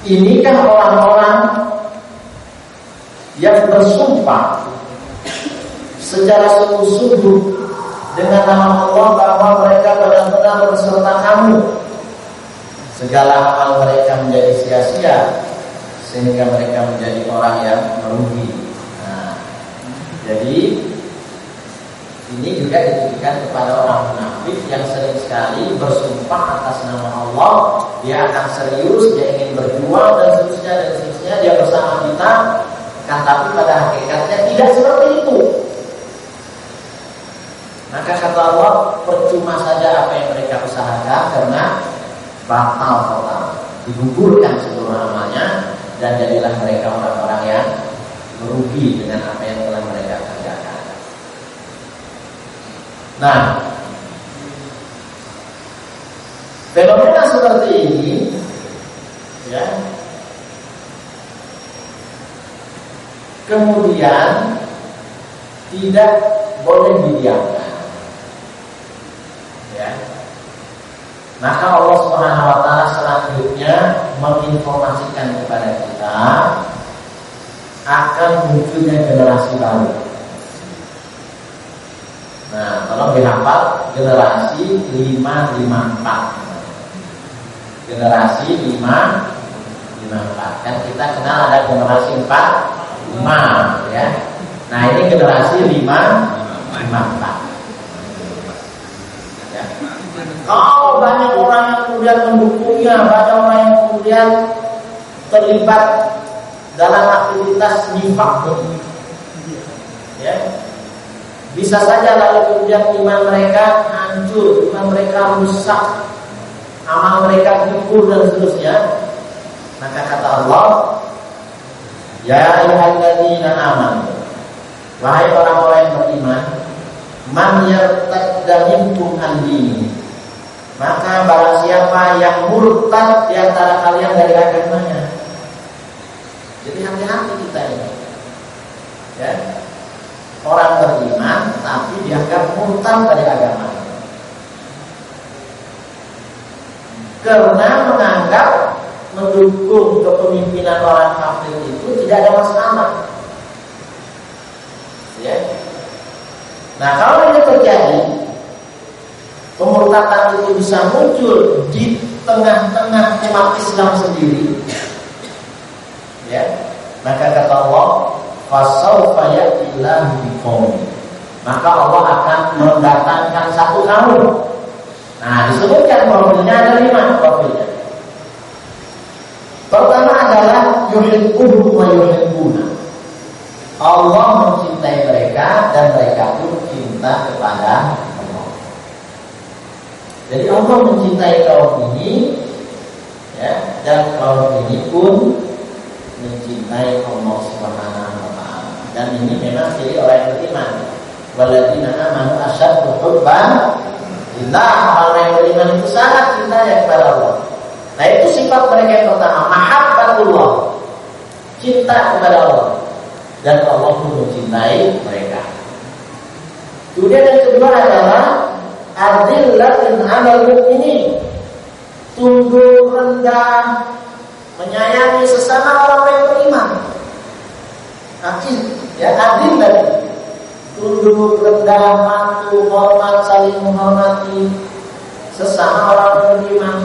Inikah orang-orang yang bersumpah secara sungguh-sungguh dengan nama Allah bahwa mereka benar-benar berserta kamu, segala amal mereka menjadi sia-sia sehingga mereka menjadi orang yang merugi. Nah, jadi ini juga ditujukan kepada orang munafik yang sering sekali bersumpah atas nama Allah, dia akan serius, dia ingin berjuang dan seterusnya, dia bersama kita, kan tapi pada hakikatnya tidak seperti itu. Maka kata Allah, percuma saja apa yang mereka usahakan karena batal total, digugurkan seluruh amalnya, dan jadilah mereka orang-orang yang merugi dengan apa yang telah mereka kerjakan. Nah, fenomena seperti ini, ya, kemudian tidak boleh didiamkan. Ya. Maka Allah Subhanahu wa taala selanjutnya menginformasikan kepada kita akan munculnya generasi baru. Nah, tolong dihafal generasi 554. Generasi 554. Kan kita kenal ada generasi 45, ya. Nah, ini generasi 554. Kalau banyak orang yang kemudian mendukungnya, banyak orang yang kemudian terlibat dalam aktivitas nifaq, ya, bisa saja lalu kemudian iman mereka hancur, iman mereka rusak, amal mereka gugur dan seterusnya. Maka kata Allah, ya ayyuhalladzina amanu, wahai orang-orang yang beriman, man yartadda minkum an dini, maka barang siapa yang murtad di antara kalian dari agamanya. Jadi hati-hati kita ini, ya, orang beriman tapi dianggap murtad dari agamanya karena menganggap mendukung kepemimpinan orang kafir itu tidak ada masalah, ya. Nah, kalau ini terjadi, pemurtadan itu bisa muncul di tengah-tengah umat Islam sendiri, ya, maka kata Allah, fasawfa ya'tillahu biqaumin, maka Allah akan mendatangkan satu kaum. Nah, disebutkan profilnya ada 5 profilnya. Pertama adalah yuhibbuhum wa yuhibbuna, Allah mencintai mereka dan mereka pun cinta kepada Allah. Jadi Allah mencintai kaum ini, ya, dan kaum ini pun mencintai Allah Subhanahu wa taala. Dan ini memang ciri orang yang beriman. Walladzina amanu asyaddu hubban lillah, orang yang beriman itu sangat cintanya kepada Allah. Nah, itu sifat mereka yang pertama, mahabbatullah, cinta kepada Allah. Dan Allah pun mencintai mereka. Kemudian yang kedua adalah adillatin 'alal mu'minin, tunduk rendah, menyayangi sesama orang yang beriman. Adil, ya, adil tadi, tunduk rendah, patuh, hormat, saling menghormati sesama orang yang beriman.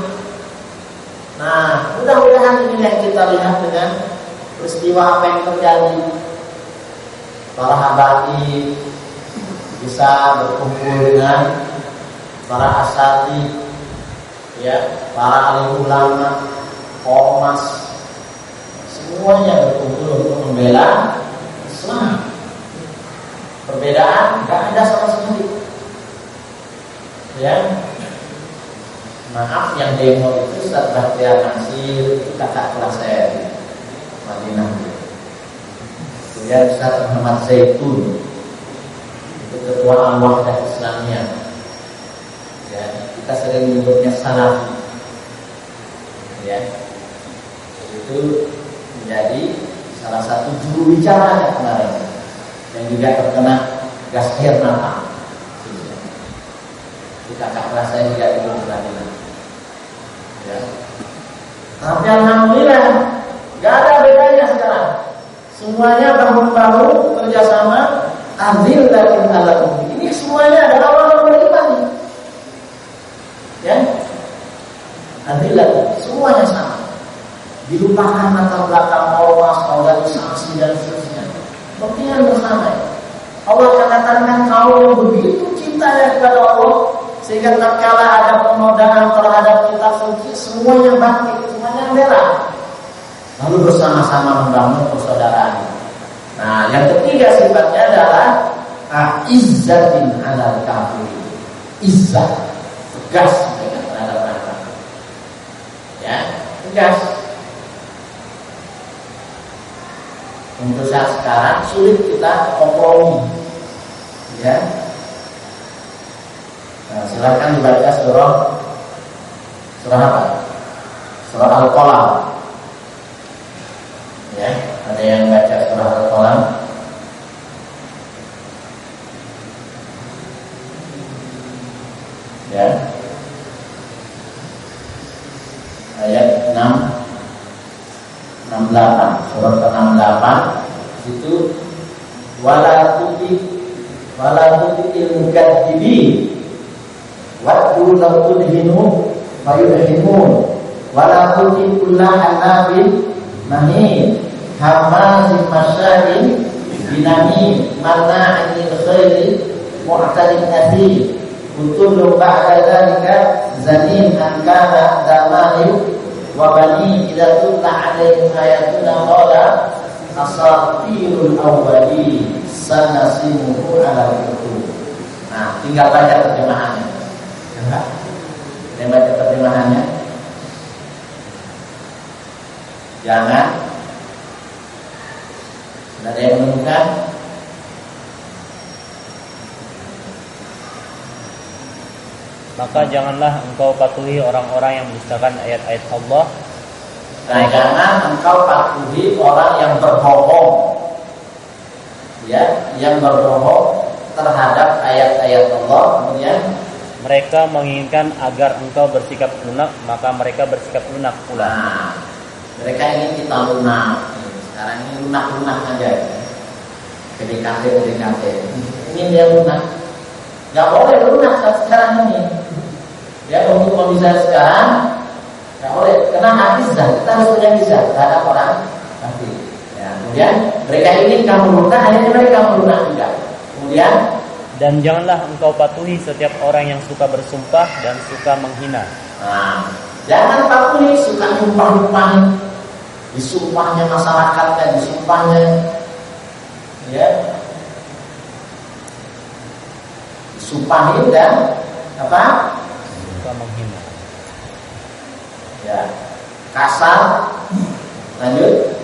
Nah, mudah-mudahan ini yang kita lihat dengan peristiwa apa yang terjadi. Para habaib bisa berkumpul dengan para asatidz, ya, para alim ulama, ormas, semuanya berkumpul untuk membela Islam. Perbedaan nggak ada sama sekali, ya. Maaf, yang demo itu Ustaz Bakhtiar Nasir, itu kakak kelas saya di Madinah. Ya, Ustaz Muhammad Zaitun, itu ketua Al-Wahdah Islamiyah, ya, kita sering menyebutnya Salafi, ya, itu menjadi salah satu juru bicara kemarin, yang juga terkena gas air mata. Itu kakak kelas saya juga di Madinah, ya. Tapi alhamdulillah gak ada bedanya sekarang. Semuanya bahu-bahu kerjasama. Azillatin 'alal mu'minin. Ini semuanya adalah orang beriman. Ya, azillatin, semuanya sama. Dilupakan latar belakang ormas, organisasi dan seterusnya. Kepentingan bersama. Allah katakan kaum yang begitu cintanya kepada Allah sehingga tatkala ada penodaan terhadap kitab suci, semuanya bangkit, semuanya bela. Lalu bersama-sama membangun persaudaraan. Nah, yang ketiga sifatnya adalah izzatin 'alal kafirin. Izzah, tegas terhadap mereka. Ya, tegas. Untuk saat sekarang sulit kita kompromi. Ya. Nah, silakan dibaca surah apa? Surah Al-Qalam. Ya, ada yang baca surah Al-Qalam? Ya. Ayat 68, surah ke-68 itu wala tutil mukadzibi waddu law tudhinu fayudhinun wala tutil kullahalabin mahin hamazim masya'in binami manna'in lil khairi mu'tadin athim utullu ba'da dzalika zanin an kana damalim wa bani idza tutla 'alaihim ayatuna qala asatirul awwalin sanasimuhu 'alal qulub. Nah, tinggal baca terjemahannya. Enggak? Kita baca terjemahannya. Jangan. Sudah ada yang menemukan? Maka janganlah engkau patuhi orang-orang yang mendustakan ayat-ayat Allah. Nah, jangan engkau patuhi orang yang berbohong. Ya, yang berbohong terhadap ayat-ayat Allah. Kemudian mereka menginginkan agar engkau bersikap lunak, maka mereka bersikap lunak pula. Nah, mereka ingin kita lunak. Sekarang ini lunak-lunak aja. PDKT. Ini dia lunak. Gak boleh lunak sekarang ini. Ya, untuk kondisi sekarang gak boleh. Karena izzah, kita harus punya izzah terhadap orang kafir. Ya, kemudian mereka ingin kamu lunak, akhirnya mereka melunak juga. Kemudian dan janganlah engkau patuhi setiap orang yang suka bersumpah dan suka menghina. Nah, jangan patuhi suka nyumpah-nyumpahin. Disumpahnya masyarakat dan disumpahnya, ya, disumpahin dan apa? Suka menghina. Ya, kasar. Lanjut.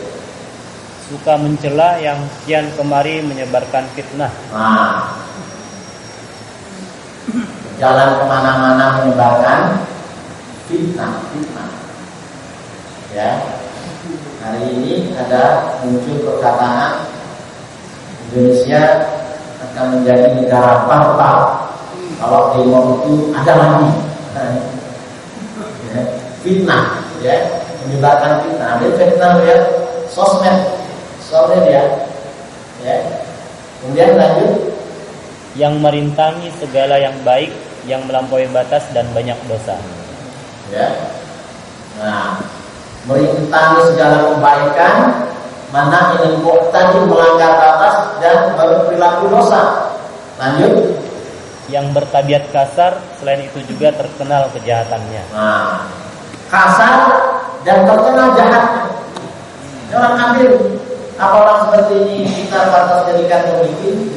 Suka mencela yang kian kemari menyebarkan fitnah. Nah, jalan kemana-mana menyebarkan fitnah. Ya, hari ini ada muncul perkataan Indonesia akan menjadi negara barbar kalau demo itu ada lagi. Ya, fitnah, ya, menyebarkan fitnah. Ada fitnah ya, sosmed dia, ya. Kemudian lanjut. Yang merintangi segala yang baik, yang melampaui batas dan banyak dosa. Ya. Nah, merintangi segala kebaikan, mana ini tadi melanggar batas dan berperilaku dosa. Lanjut. Yang bertabiat kasar, selain itu juga terkenal kejahatannya. Nah, kasar dan terkenal jahatnya. Orang ambil apa orang seperti ini kita pantas jadikan pemimpin?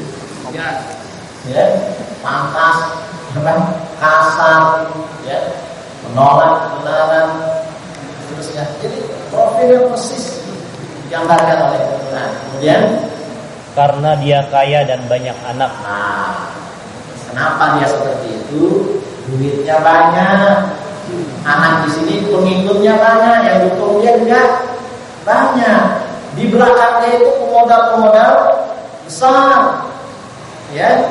Ya, pantas, kasar, ya, menolak kebenaran, terusnya. Jadi profilnya persis digambarkan oleh Quran. Kemudian karena dia kaya dan banyak anak. Nah, kenapa dia seperti itu? Duitnya banyak, anak di sini pengikutnya banyak, yang dukung dia juga banyak. Di belakangnya itu pemodal-pemodal besar. Ya,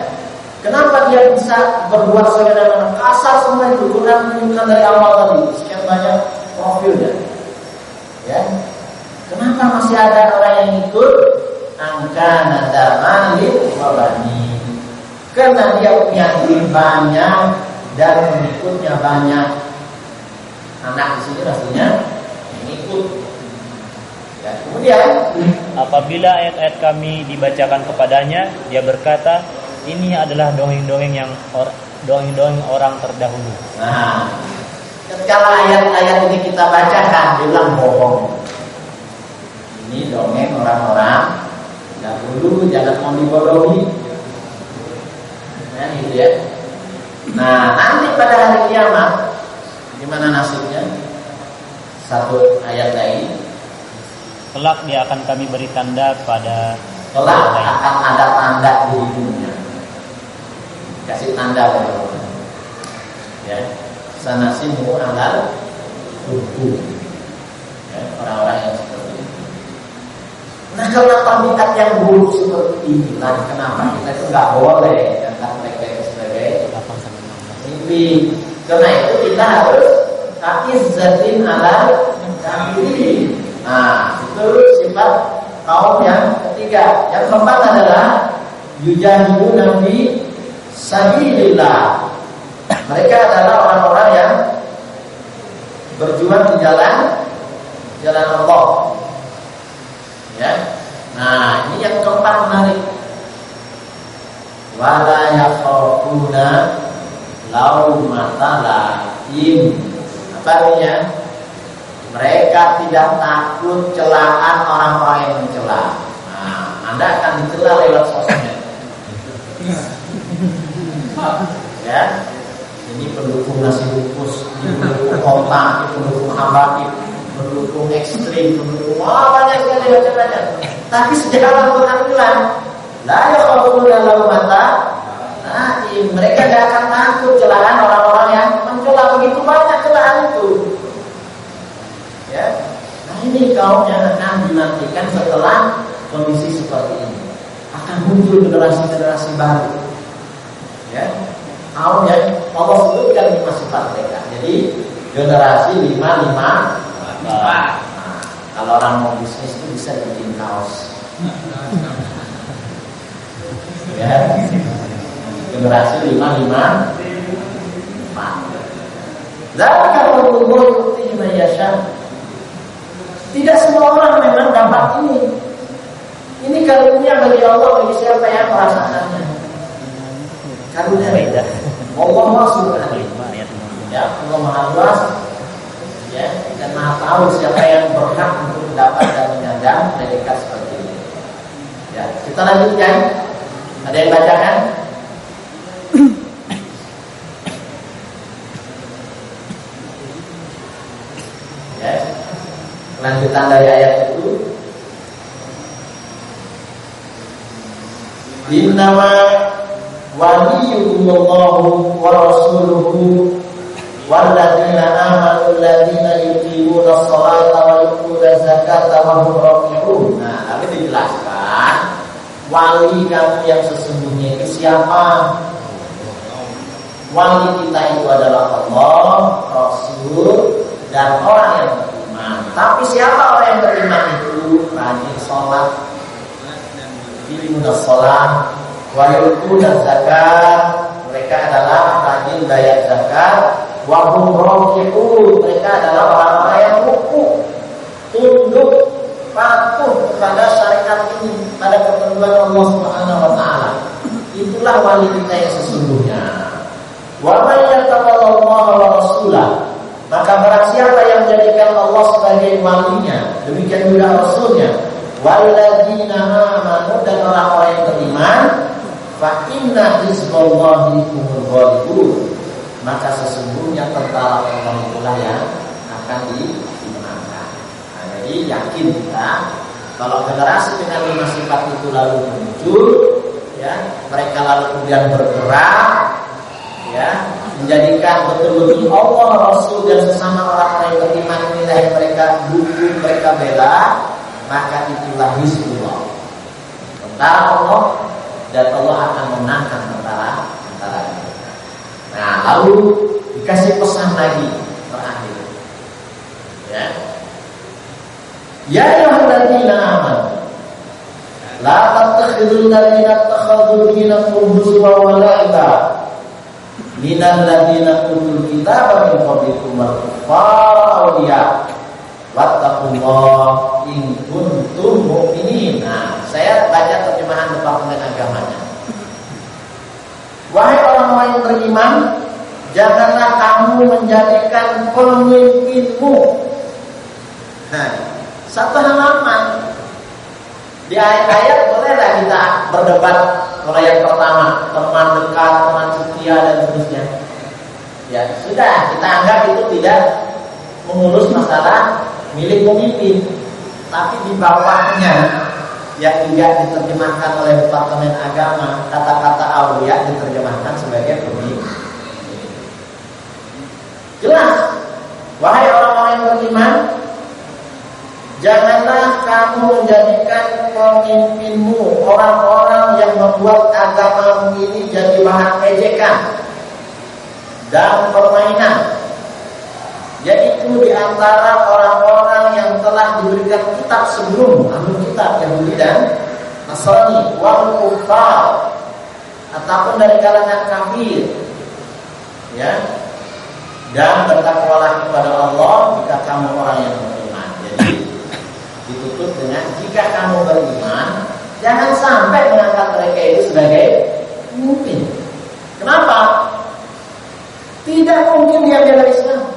kenapa dia bisa berbuat sebagaimana kasar semua itu? Quran menunjukkan dari awal tadi sekian banyak profilnya. Ya, kenapa masih ada orang yang ikut? Angka nada malik wabani. Karena dia punya duit banyak dan pengikutnya banyak. Anak di sini rasanya mengikut. Ya, kemudian apabila ayat-ayat kami dibacakan kepadanya, dia berkata, ini adalah dongeng-dongeng orang terdahulu. Nah, ketika ayat-ayat ini kita bacakan, dia bilang bohong. Ini dongeng orang-orang dahulu, jangan mau dibodohi. Nah, gitu ya. Nah, nanti pada hari kiamat, gimana nasibnya? Satu ayat lagi. Kelak dia akan kami beri tanda pada Kelak akan ada tanda di hidungnya. Kasih tanda pada orang. Ya, sanasimu alal hukum. Ya, orang-orang yang seperti itu. Nah, karena tabiat yang buruk seperti ini, kenapa kita itu nggak boleh tentang mereka sebagai mimpi? Karena itu kita harus izzatin alal kafirin. Nah, itu sifat kaum yang ketiga. Yang keempat adalah yujahiduna fi sabilillah. Mereka adalah orang-orang yang berjuang di jalan Allah. Ya. Nah, ini yang keempat menarik. Wala yakhafuna laumata laim. Apa artinya? Mereka tidak takut celaan orang-orang yang mencela. Nah, Anda akan dicela lewat sosmed. Ya, ini pendukung nasi bungkus, ini pendukung kota, ini pendukung Habib, pendukung ekstrim, pendukung banyak sekali macam-macam. Tapi sejarah Al-Quran bilang, la yakhafuna laumata laim. Mereka tidak akan takut celaan orang-orang yang mencela. Begitu banyak celaan itu. Ya, nah ini kaum yang akan dinantikan setelah kondisi seperti ini. Akan muncul generasi-generasi baru. Ya, kaum yang Allah sebutkan 5 sifat mereka. Jadi generasi 5. Nah, kalau orang mau bisnis itu bisa bikin kaos. Ya, generasi 5. Zalika fadlullah yu'tihi man yasha. Tidak semua orang memang dapat ini. Ini karunia bagi Allah, bagi siapa yang merasakannya. Karunia beda. Allah subhanahu. Ya, Allah Maha Luas. Ya, dan Maha tahu siapa yang berhak untuk mendapat dan menyandang predikat seperti ini. Ya, kita lanjutkan. Ada yang bacakan? Ya. Lanjutan dari ayat itu, innama waliyukumullahu wa rasuluhu walladzina amanu alladzina yuqimuna sholata wa yu'tuna zakata wa hum raki'un. Nah, lalu dijelaskan wali kamu yang sesungguhnya itu siapa? Wali kita itu adalah Allah, Rasul, dan orang yang beriman. Tapi siapa orang yang beriman itu? Rajin sholat, yuqimuna sholat, wa yu'tuna zakat. Mereka adalah rajin bayar zakat. Wa hum raki'un. Mereka adalah orang-orang yang rukuk, tunduk, patuh kepada syariat ini, pada ketentuan Allah Subhanahu wa taala. Itulah wali kita yang sesungguhnya. Wa may yatawallallaha wa rasulah. Maka barang siapa yang menjadikan Allah sebagai walinya, demikian juga Rasulnya, walladzina amanu, dan orang-orang yang beriman, fa inna hizballahi humul ghalibun. Maka sesungguhnya tentara Allah itulah yang akan dimenangkan. Nah, jadi yakin kita kalau generasi dengan 5 sifat itu lalu muncul, ya, mereka lalu kemudian bergerak, ya, menjadikan betul-betul Allah, Rasul, dan sesama orang-orang yang beriman inilah yang mereka dukung, mereka bela, maka itulah Hizbullah, tentara Allah, dan Allah akan menangkan tentara itu. Nah, lalu dikasih pesan lagi terakhir, ya, Ya ayyuhalladzina amanu la tattakhidul ladzina ittakhadhu dinakum huzwa wa la'iba minal ladzina utul kitaba min qablikum wal kuffara awliya wattaqullaha in kuntum mu'minin. Nah, saya baca terjemahan Departemen Agamanya. Wahai orang-orang yang beriman, janganlah kamu menjadikan pemimpinmu. Nah, satu halaman. Di ayat-ayat bolehlah kita berdebat. Kalau yang pertama, teman dekat, teman setia dan seterusnya. Ya sudah, kita anggap itu tidak mengurus masalah milik pemimpin. Tapi di bawahnya yang tidak diterjemahkan oleh Departemen Agama, kata-kata awliya diterjemahkan sebagai pemimpin. Jelas, wahai orang-orang yang beriman, janganlah kamu menjadikan pemimpinmu orang-orang yang membuat agamamu ini jadi bahan ejekan dan permainan, yaitu di antara orang-orang yang telah diberikan kitab sebelum Ahlul Kitab Yahudi dan Nasrani, wal kufar, ataupun dari kalangan kafir, ya. Dan bertakwalah kepada Allah jika kamu orang yang beriman. Jadi ditutup dengan jika kamu beriman, jangan sampai mengangkat mereka itu sebagai pemimpin. Kenapa? Tidak mungkin dia bela Islam.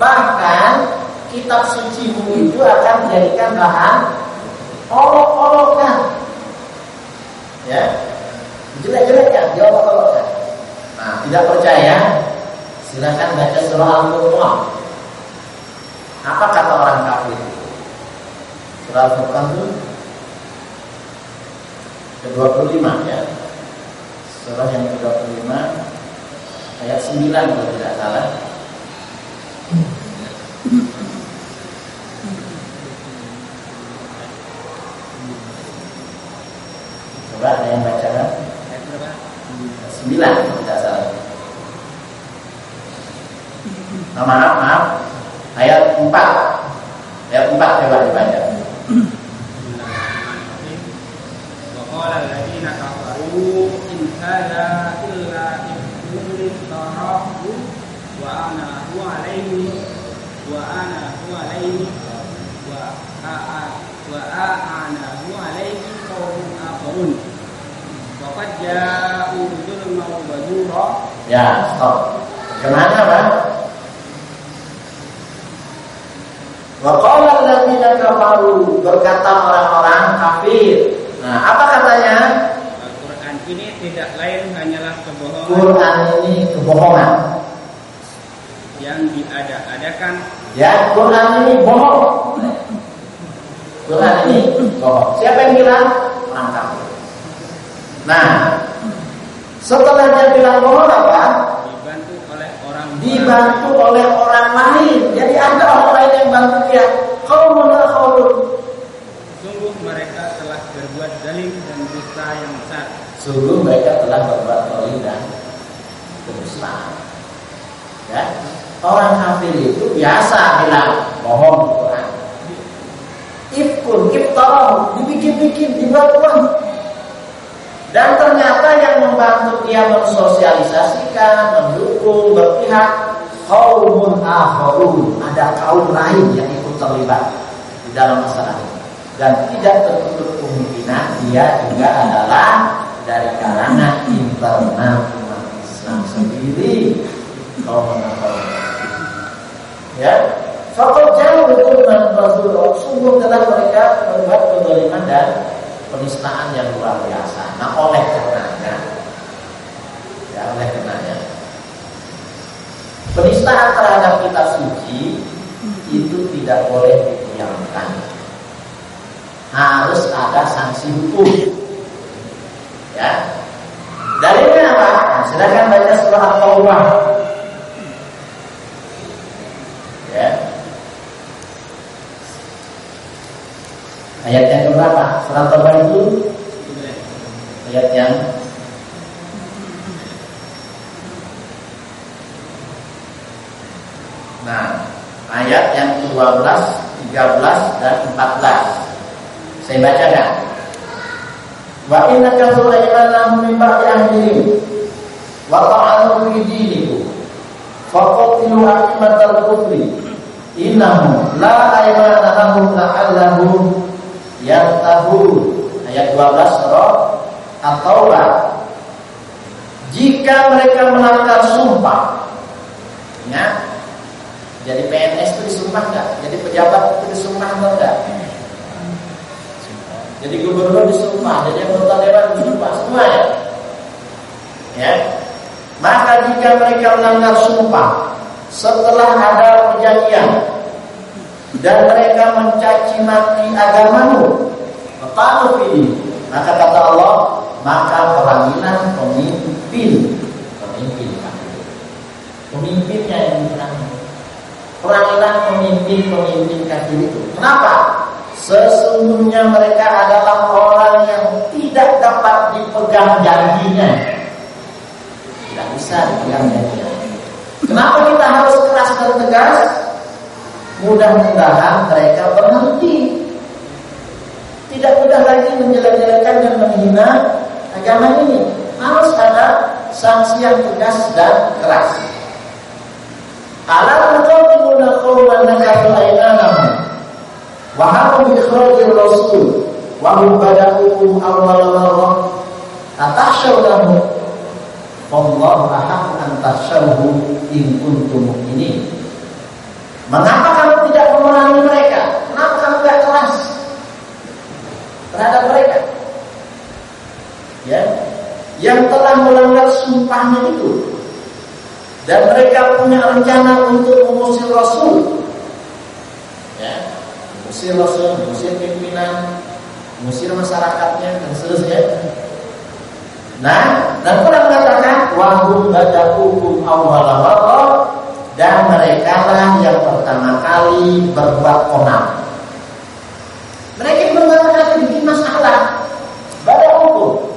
Bahkan kitab sucimu itu akan dijadikan bahan olok-olokan, ya, jelek-jelekkan, diolok-olokkan. Nah, tidak percaya, silakan baca surah Al-Furqan. Apa kata orang kafir? Surah Al-Furqan itu ke-25, ya. Surah yang ke-25 ayat 9 kalau tidak salah. Coba ada yang baca kan? 9 kalau tidak salah. Maaf. Ayat 4. Ayat 4 coba dibaca. Wa qala alladziina kafaru in hadza illa ifkun tarahu wa ana huwa alayhi qawmun akharun wa qad ja'u zulman wa zura. Ya, stop. Bagaimana, Pak? Wa qala alladziina kafaru, berkata orang-orang kafir. Nah, apa katanya? Al-Quran ini tidak lain hanyalah kebohongan. Quran ini kebohongan Yang diada-adakan. Ya, Quran ini bohong. Quran ini bohong. Siapa yang bilang? Orang kafir. Nah, setelah dia bilang bohong apa? Dibantu oleh orang lain. Jadi ada orang lain yang bantu dia. Qaumun akharun. Sungguh mereka telah berbuat zalim dan dusta yang besar. Sungguh mereka telah berbuat zalim dan dusta. Ya. Orang kafir itu biasa bilang bohong di Quran. Ifkun, iftarahu, dibikin-bikin, dibuat-buat. Dan ternyata yang membantu dia mensosialisasikan, mendukung, berpihak qaumun akharun, ada kaum lain yang ikut terlibat di dalam masalah ini. Dan tidak tertutup kemungkinan dia juga adalah dari kalangan internal umat Islam sendiri, kaum akharun. Ya, faqad ja'u zulman wa zura, sungguh telah mereka berbuat kezaliman dan penistaan yang luar biasa. Nah, oleh karenanya, penistaan terhadap kitab suci itu tidak boleh didiamkan. Harus ada sanksi hukum. Ya. Dalilnya apa? Nah, silakan baca surah At-Taubah. Ya. Ayat yang keberapa? Surah At-Taubah itu ayat yang ayat yang ke-12 13 dan 14. Saya bacakan. Wa inna katsura imanahum min ba'di ahdihim wa ta'anu fi dinikum faqatilu a'imatal kufri innahum la aymana lahum la'allahum yattaqun. Ayat 12 surah At-Taubah. Jika mereka melanggar sumpah, ingat, jadi PNS itu disumpah enggak? Jadi pejabat itu disumpah enggak? Jadi gubernur disumpah, jadi anggota dewan disumpah, semua ya. Ya. Maka jika mereka melanggar sumpah setelah ada perjanjian dan mereka mencaci maki agamamu, ini, maka kata Allah, maka perangilah pemimpinnya yang diperangi. Perangilah pemimpin kafir itu. Kenapa? Sesungguhnya mereka adalah orang yang tidak dapat dipegang janjinya. Tidak bisa dipegang janjinya. Kenapa kita harus keras dan tegas? Mudah-mudahan mereka berhenti. Tidak mudah lagi menjelek-jelekan dan menghina agama ini. Harus ada sanksi yang tegas dan keras. Alam tuqimuna qawman nakathu aymanahum wa hamu bi ikhrajir rasul wa hum bada'ukum awwal marrah atakhshawnahu wallahu ahaqqu an takhshawhu in kuntum mu'minin. Mengapa kamu tidak memerangi mereka? Kenapa kamu tidak keras terhadap mereka? Ya, yang telah melanggar sumpahnya itu, dan mereka punya rencana untuk mengusir Rasul, ya, mengusir Rasul, mengusir pimpinan, mengusir masyarakatnya dan seterusnya. Nah, dan Quran mengatakan wahum badakukum awwala marrah, dan mereka lah yang pertama kali berbuat onar. Mereka yang pertama kali bikin masalah, badakukum.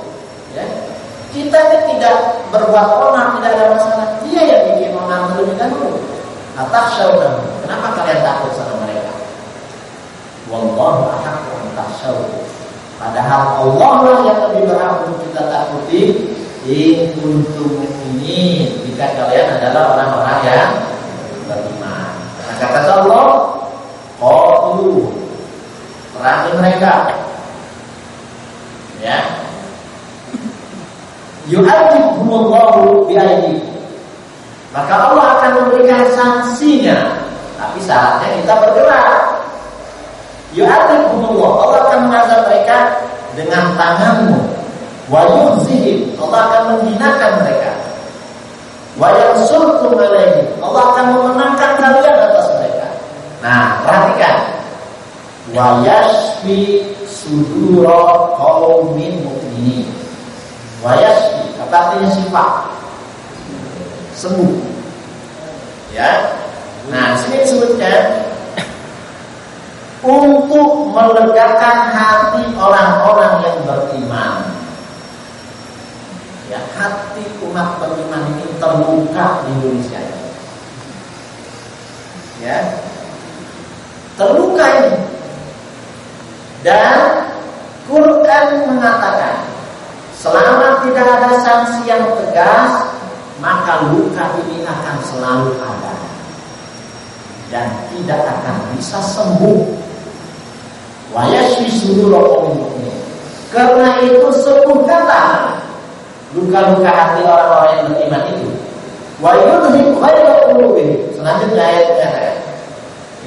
Ya. Kita tidak berbuat onar, tidak ada masalah. Dia yang bikin onar terlebih dahulu. Atakhshawna. Kenapa kalian takut sama mereka? Wallahu ahaqqu an takhshawhu. Padahal Allah lah yang lebih berhak untuk kita takuti. In kuntum mu'minin. Jika kalian adalah orang-orang yang beriman. Maka kata Allah, qatilu, perangi mereka. Ya. Yu'adzibhumullahu bi'aydikum. Maka Allah akan memberikan sanksinya, tapi syaratnya kita bergerak. Yu'adzibhumullah, Allah akan mengazab mereka dengan tanganmu. Wa yukhzihim, Allah akan menghinakan mereka. Wa yansurkum alaihim, Allah akan memenangkan kalian atas mereka. Nah, perhatikan. Wa yashfi sudura qaumin mu'minin. Wayasfi, apa artinya sifat? Sembuh. Ya. Nah, sini disebutkan untuk melegakan hati orang-orang yang beriman. Ya, hati umat beriman ini terluka di Indonesia. Ya. Terluka ini. Dan Quran mengatakan selama tidak ada sanksi yang tegas, maka luka ini akan selalu ada dan tidak akan bisa sembuh. Wa yashfi sudura qaumin mu'minin. Karena itu sembuhkanlah luka-luka hati orang-orang yang beriman itu. Wa yudhib ghaiba qulubihim. Selanjutnya ayatnya,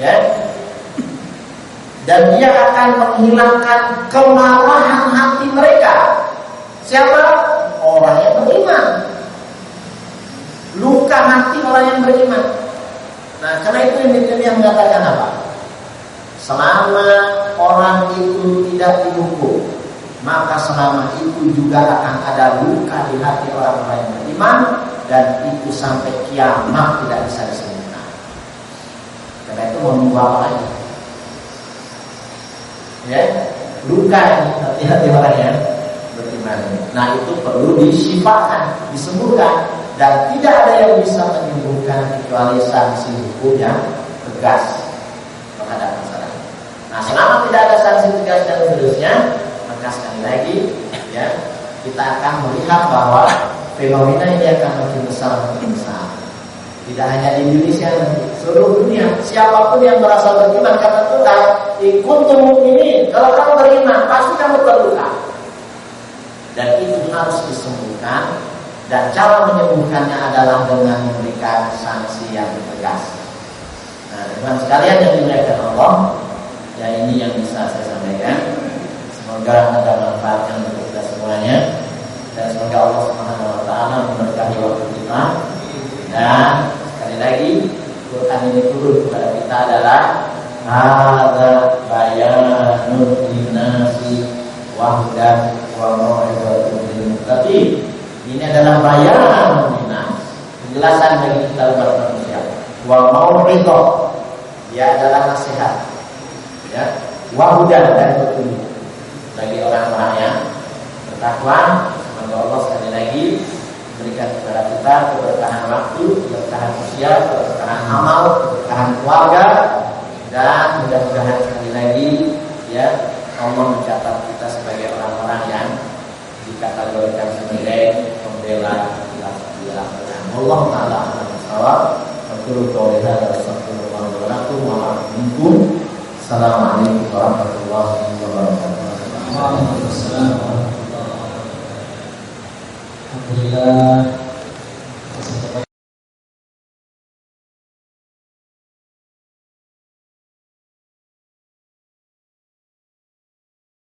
ya. Dan dia akan menghilangkan kemarahan hati mereka. Siapa? Orang yang beriman. Luka hati orang yang beriman. Nah, karena itu yang mengatakan apa? Selama orang itu tidak dihukum, maka selama itu juga akan ada luka di hati orang-orang yang beriman, dan itu sampai kiamat tidak bisa disembuhkan. Karena itu menunggu apa lagi? Ya, luka ini hati-hati orang yang beriman. Nah, itu perlu disifakan, disembuhkan, dan tidak ada yang bisa menyembuhkan kecuali sanksi hukum yang tegas terhadap masyarakat. tidak ada sanksi tegas dan seterusnya, maka sekali lagi ya kita akan melihat bahwa fenomena ini akan makin besar makin besar. Tidak hanya di Indonesia, seluruh dunia. Siapapun yang merasa beriman kata Tuhan, kuntum mukminin. Kalau kamu beriman, pasti kamu terluka. Dan itu harus disembuhkan. Dan cara menyembuhkannya adalah dengan memberikan sanksi yang tegas. Nah, teman sekalian yang dimuliakan Allah, ya ini yang bisa saya sampaikan. Semoga ada manfaatnya untuk kita semuanya. Dan semoga Allah Subhanahu wa taala memberkahi waktu kita. Dan sekali lagi Quran ini turun kepada kita adalah hadza bayanun linnasi wa hudan wa mau'izatun lil muttaqin. Ini adalah bayanun linnas, penjelasan bagi kita umat manusia. Wa mau'izah, dia adalah nasihat. Ya, wa hudan dan petunjuk bagi orang-orang yang bertakwa. Semoga Allah sekali lagi berikan kepada kita keberkahan waktu, keberkahan usia, keberkahan amal, keberkahan keluarga, dan mudah-mudahan sekali lagi ya Allah mencatat kita sebagai orang-orang yang dikategorikan sebagai pembela ilah. Allah taala shawab. Assalamualaikum warahmatullahi wabarakatuh.